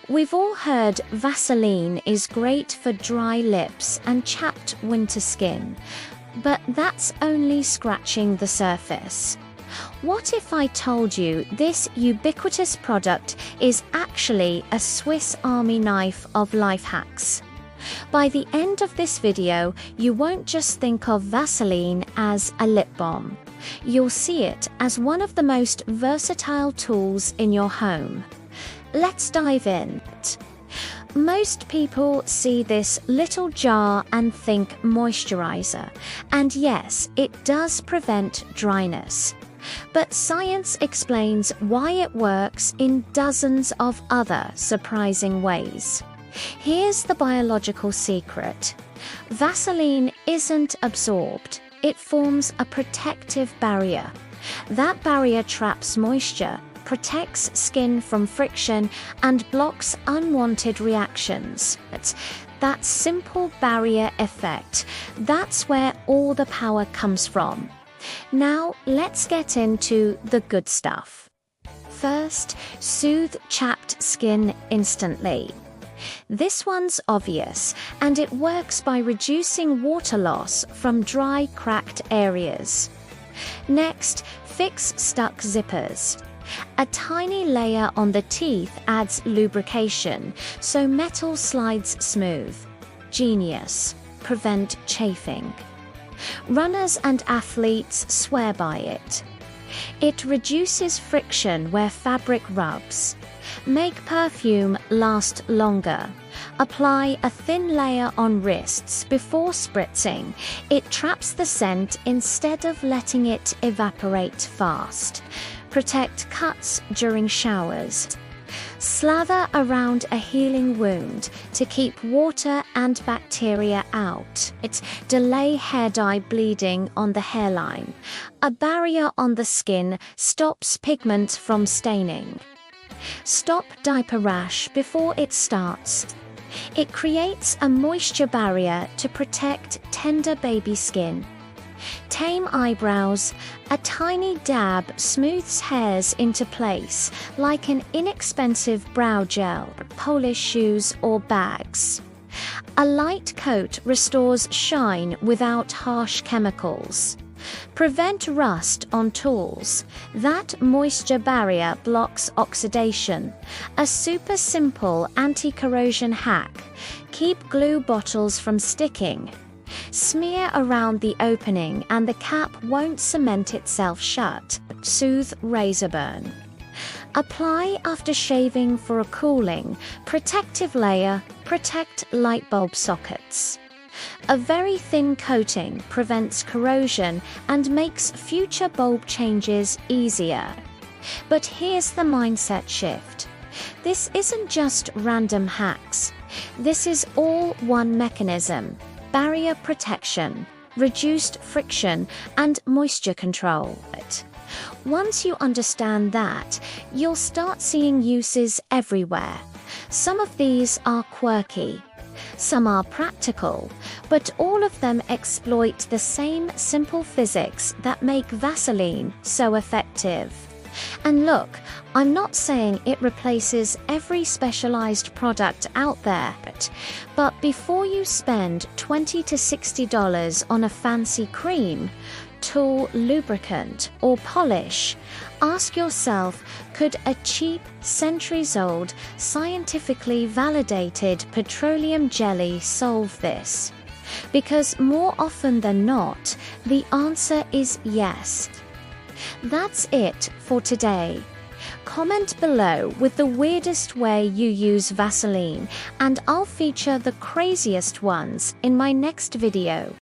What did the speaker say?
We've all heard Vaseline is great for dry lips and chapped winter skin, but that's only scratching the surface. What if I told you this ubiquitous product is actually a Swiss Army knife of life hacks? By the end of this video, you won't just think of Vaseline as a lip balm. You'll see it as one of the most versatile tools in your home. Let's dive in. Most people see this little jar and think moisturizer, and yes, it does prevent dryness. But science explains why it works in dozens of other surprising ways. Here's the biological secret. Vaseline isn't absorbed. It forms a protective barrier. That barrier traps moisture, protects skin from friction, and blocks unwanted reactions. That simple barrier effect, that's where all the power comes from. Now, let's get into the good stuff. First, soothe chapped skin instantly. This one's obvious, and it works by reducing water loss from dry, cracked areas. Next, fix stuck zippers. A tiny layer on the teeth adds lubrication, so metal slides smooth. Genius. Prevent chafing. Runners and athletes swear by it. It reduces friction where fabric rubs. Make perfume last longer. Apply a thin layer on wrists before spritzing. It traps the scent instead of letting it evaporate fast. Protect cuts during showers. Slather around a healing wound to keep water and bacteria out. Delay hair dye bleeding on the hairline. A barrier on the skin stops pigment from staining. Stop diaper rash before it starts. It creates a moisture barrier to protect tender baby skin. Tame eyebrows. A tiny dab smooths hairs into place like an inexpensive brow gel, polish shoes or bags. A light coat restores shine without harsh chemicals. Prevent rust on tools. That moisture barrier blocks oxidation. A super simple anti-corrosion hack. Keep glue bottles from sticking. Smear around the opening and the cap won't cement itself shut. Soothe razor burn. Apply after shaving for a cooling, protective layer. Protect light bulb sockets. A very thin coating prevents corrosion and makes future bulb changes easier. But here's the mindset shift. This isn't just random hacks. This is all one mechanism. Barrier protection, reduced friction, and moisture control. Once you understand that, you'll start seeing uses everywhere. Some of these are quirky. Some are practical, but all of them exploit the same simple physics that make Vaseline so effective. And look, I'm not saying it replaces every specialized product out there, but before you spend $20 to $60 on a fancy cream, tool, lubricant, or polish, ask yourself, could a cheap, centuries-old, scientifically validated petroleum jelly solve this? Because more often than not, the answer is yes. That's it for today. Comment below with the weirdest way you use Vaseline, and I'll feature the craziest ones in my next video.